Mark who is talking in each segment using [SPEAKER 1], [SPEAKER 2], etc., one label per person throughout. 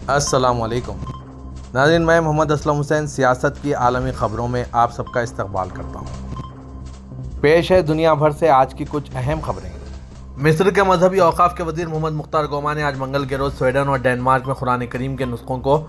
[SPEAKER 1] السلام علیکم ناظرین، میں محمد اسلم حسین سیاست کی عالمی خبروں میں آپ سب کا استقبال کرتا ہوں۔ پیش ہے دنیا بھر سے آج کی کچھ اہم خبریں۔ مصر کے مذہبی اوقاف کے وزیر محمد مختار گوما نے آج منگل کے روز سویڈن اور ڈنمارک میں قرآن کریم کے نسخوں کو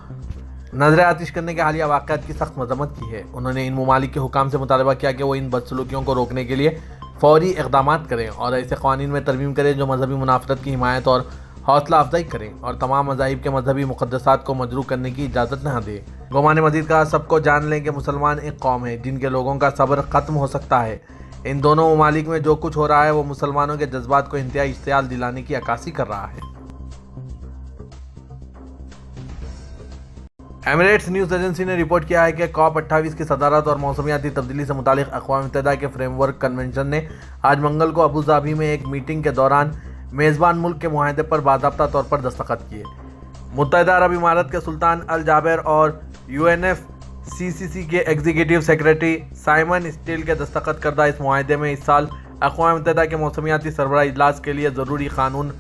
[SPEAKER 1] نظر آتش کرنے کے حالیہ واقعات کی سخت مذمت کی ہے۔ انہوں نے ان ممالک کے حکام سے مطالبہ کیا کہ وہ ان بدسلوکیوں کو روکنے کے لیے فوری اقدامات کریں اور ایسے قوانین میں ترمیم کریں جو مذہبی منافرت کی حمایت اور حوصلہ افزائی کریں اور تمام مذاہب کے مذہبی مقدسات کو مجروح کرنے کی اجازت نہ دے۔ گوما نے مزید کہا، سب کو جان لیں کہ مسلمان ایک قوم ہے جن کے لوگوں کا صبر ختم ہو سکتا ہے۔ ان دونوں ممالک میں جو کچھ ہو رہا ہے وہ مسلمانوں کے جذبات کو انتہائی اشتعال دلانے کی عکاسی کر رہا ہے۔ ایمریٹس نیوز ایجنسی نے رپورٹ کیا ہے کہ COP 28 کی صدارت اور موسمیاتی تبدیلی سے متعلق اقوام متحدہ کے فریم ورک کنونشن نے آج منگل کو ابو ظبی میں ایک میٹنگ کے دوران میزبان ملک کے معاہدے پر باضابطہ طور پر دستخط کیے۔ متحدہ عرب امارات کے سلطان الجابر اور UNFCCC کے ایگزیکٹو سیکریٹری سائمن اسٹیل کے دستخط کردہ اس معاہدے میں اس سال اقوام متحدہ کے موسمیاتی سربراہ اجلاس کے لیے ضروری قانون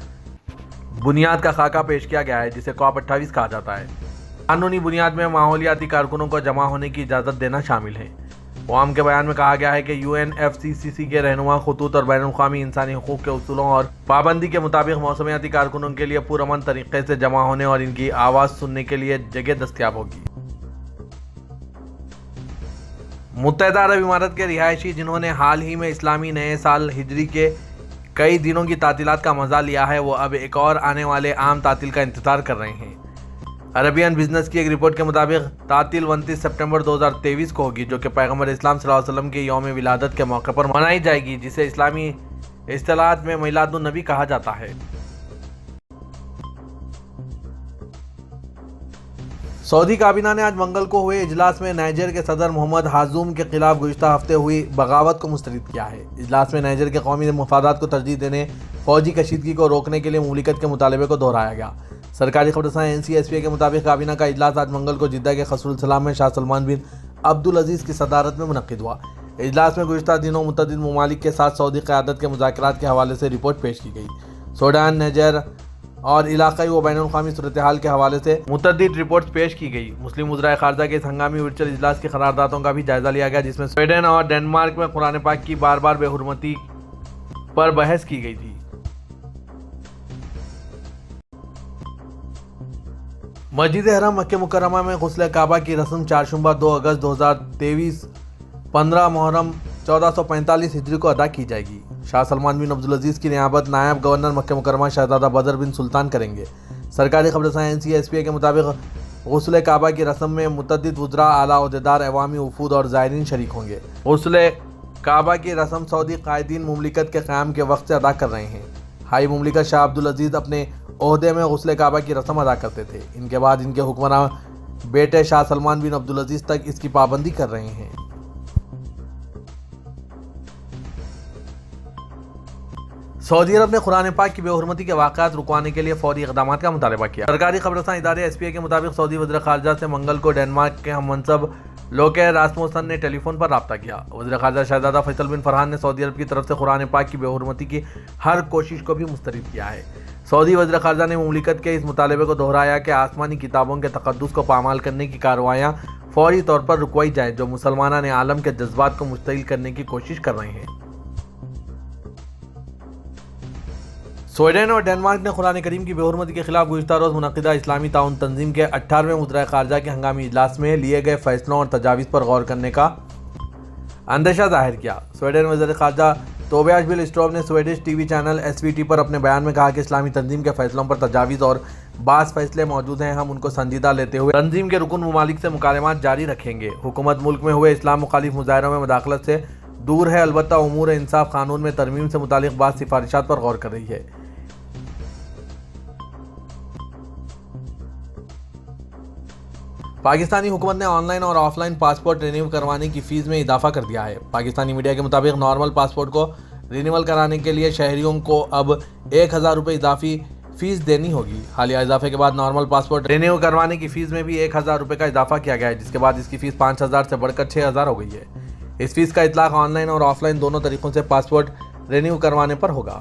[SPEAKER 1] بنیاد کا خاکہ پیش کیا گیا ہے، جسے COP 28 کہا جاتا ہے۔ قانونی بنیاد میں ماحولیاتی کارکنوں کو جمع ہونے کی اجازت دینا شامل ہے۔ قوام کے بیان میں کہا گیا ہے کہ UNFCCC کے رہنما خطوط اور بین الاقوامی انسانی حقوق کے اصولوں اور پابندی کے مطابق موسمیاتی کارکنوں کے لیے پرامن طریقے سے جمع ہونے اور ان کی آواز سننے کے لیے جگہ دستیاب ہوگی۔ متحدہ عرب امارات کے رہائشی جنہوں نے حال ہی میں اسلامی نئے سال ہجری کے کئی دنوں کی تعطیلات کا مزہ لیا ہے، وہ اب ایک اور آنے والے عام تعطیل کا انتظار کر رہے ہیں۔ عربین بزنس کی ایک رپورٹ کے مطابق تعطیل 29 سپٹمبر 2023 کو ہوگی، جو کہ پیغمبر اسلام صلی اللہ علیہ وسلم کے یوم ولادت کے موقع پر منائی جائے گی، جسے اسلامی اصطلاحات میں میلاد النبی کہا جاتا ہے۔ سعودی کابینہ نے آج منگل کو ہوئے اجلاس میں نائجر کے صدر محمد حازوم کے خلاف گزشتہ ہفتے ہوئی بغاوت کو مسترد کیا ہے۔ اجلاس میں نائجر کے قومی مفادات کو ترجیح دینے، فوجی کشیدگی کو روکنے کے لیے مملکت کے مطالبے کو دہرایا گیا۔ سرکاری خبررساں NCSPA کے مطابق کابینہ کا اجلاس آج منگل کو جدہ کے قصر السلام میں شاہ سلمان بن عبدالعزیز کی صدارت میں منعقد ہوا۔ اجلاس میں گزشتہ دنوں متعدد ممالک کے ساتھ سعودی قیادت کے مذاکرات کے حوالے سے رپورٹ پیش کی گئی۔ سوڈان، نیجر اور علاقائی و بین الاقوامی صورتحال کے حوالے سے متعدد رپورٹس پیش کی گئی۔ مسلم وزرائے خارجہ کے اس ہنگامی ورچوئل اجلاس کی قراردادوں کا بھی جائزہ لیا گیا، جس میں سویڈن اور ڈنمارک میں قرآن پاک کی بار بار بے حرمتی پر بحث کی گئی تھی۔ مسجد حرم مکہ مکرمہ میں غسل کعبہ کی رسم چہارشنبہ 2 اگست 2023 15 محرم 1445 ہجری کو ادا کی جائے گی۔ شاہ سلمان بن عبدالعزیز کی نیابت نائب گورنر مکہ مکرمہ شہزادہ بدر بن سلطان کریں گے۔ سرکاری خبررساں NCSPA کے مطابق غسل کعبہ کی رسم میں متعدد وزراء، اعلیٰ عہدیدار، عوامی وفود اور زائرین شریک ہوں گے۔ غسل کعبہ کی رسم سعودی قائدین مملکت کے قیام کے وقت سے ادا کر رہے ہیں۔ ہائی مملکت شاہ عبدالعزیز اپنے عہدے میں غسل کعبہ کی رسم ادا کرتے تھے۔ ان کے بعد ان کے حکمراں بیٹے شاہ سلمان بن عبدالعزیز تک اس کی پابندی کر رہے ہیں۔ سعودی عرب نے قرآن پاک کی بے حرمتی کے واقعات رکوانے کے لیے فوری اقدامات کا مطالبہ کیا۔ سرکاری خبررساں ادارے SPA کے مطابق سعودی وزیر خارجہ سے منگل کو ڈنمارک کے ہم منصب لوکے راسموسن نے ٹیلی فون پر رابطہ کیا۔ وزیر خارجہ شہزادہ فیصل بن فرحان نے سعودی عرب کی طرف سے قرآن پاک کی بے حرمتی کی ہر کوشش کو بھی مسترد کیا ہے۔ سعودی وزیر خارجہ نے مملکت کے اس مطالبے کو دہرایا کہ آسمانی کتابوں کے تقدس کو پامال کرنے کی کارروائیاں فوری طور پر رکوائی جائیں، جو مسلمانان عالم کے جذبات کو مشتعل کرنے کی کوشش کر رہے ہیں۔ سویڈن اور ڈنمارک نے قرآن کریم کی بے حرمتی کے خلاف گزشتہ روز منعقدہ اسلامی تعاون تنظیم کے 18ویں وزرائے خارجہ کے ہنگامی اجلاس میں لیے گئے فیصلوں اور تجاویز پر غور کرنے کا اندیشہ ظاہر کیا۔ سویڈن وزیر خارجہ توبیاس بلسٹروم نے Swedish T V channel SVT پر اپنے بیان میں کہا کہ اسلامی تنظیم کے فیصلوں پر تجاویز اور بعض فیصلے موجود ہیں، ہم ان کو سنجیدہ لیتے ہوئے تنظیم کے رکن ممالک سے مکالمات جاری رکھیں گے۔ حکومت ملک میں ہوئے اسلام مخالف مظاہروں میں مداخلت سے دور ہے، البتہ امور انصاف قانون میں ترمیم سے متعلق بعض سفارشات پر غور کر رہی ہے۔ پاکستانی حکومت نے آن لائن اور آف لائن پاسپورٹ رینیو کروانے کی فیس میں اضافہ کر دیا ہے۔ پاکستانی میڈیا کے مطابق نارمل پاسپورٹ کو رینیول کرانے کے لیے شہریوں کو اب 1000 روپے اضافی فیس دینی ہوگی۔ حالیہ اضافے کے بعد نارمل پاسپورٹ رینیو کروانے کی فیس میں بھی 1000 روپے کا اضافہ کیا گیا ہے، جس کے بعد اس کی فیس 5000 سے بڑھ کر 6000 ہو گئی ہے۔ اس فیس کا اطلاق آن لائن اور آف لائن دونوں طریقوں سے پاسپورٹ رینیو کروانے پر ہوگا۔